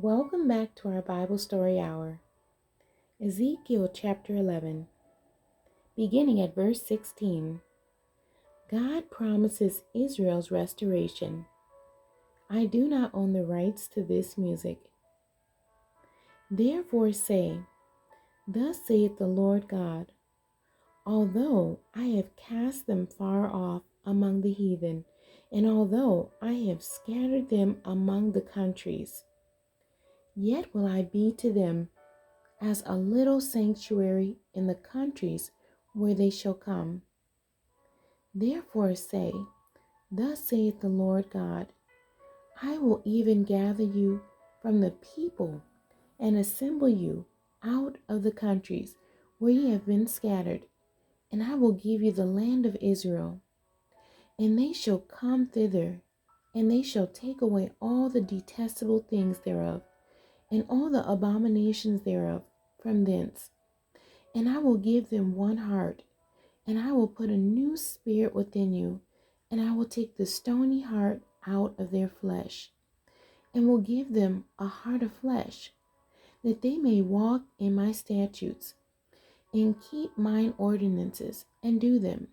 Welcome back to our Bible Story Hour. Ezekiel chapter 11, beginning at verse 16. God promises Israel's restoration. I do not own the rights to this music. Therefore say, Thus saith the Lord God, although I have cast them far off among the heathen, and although I have scattered them among the countries, yet will I be to them as a little sanctuary in the countries where they shall come. Therefore say, Thus saith the Lord God, I will even gather you from the people and assemble you out of the countries where ye have been scattered, and I will give you the land of Israel. And they shall come thither, and they shall take away all the detestable things thereof, and all the abominations thereof from thence. And I will give them one heart, and I will put a new spirit within you, and I will take the stony heart out of their flesh, and will give them a heart of flesh, that they may walk in my statutes, and keep mine ordinances, and do them.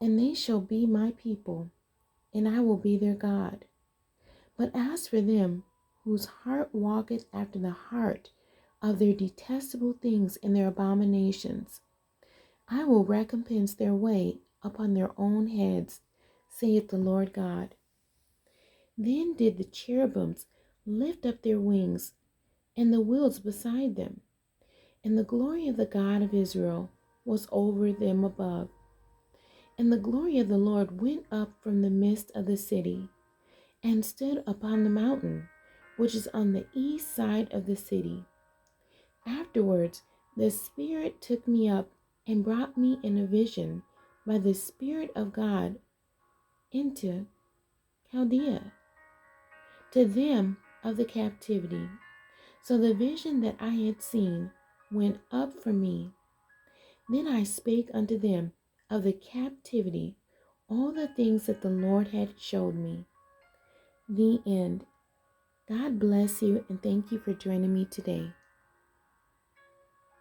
And they shall be my people, and I will be their God. But as for them whose heart walketh after the heart of their detestable things and their abominations, I will recompense their way upon their own heads, saith the Lord God. Then did the cherubims lift up their wings, and the wheels beside them, and the glory of the God of Israel was over them above. And the glory of the Lord went up from the midst of the city, and stood upon the mountain, which is on the east side of the city. Afterwards the Spirit took me up and brought me in a vision by the Spirit of God into Chaldea, to them of the captivity. So the vision that I had seen went up from me. Then I spake unto them of the captivity all the things that the Lord had showed me. The end. God bless you, and thank you for joining me today.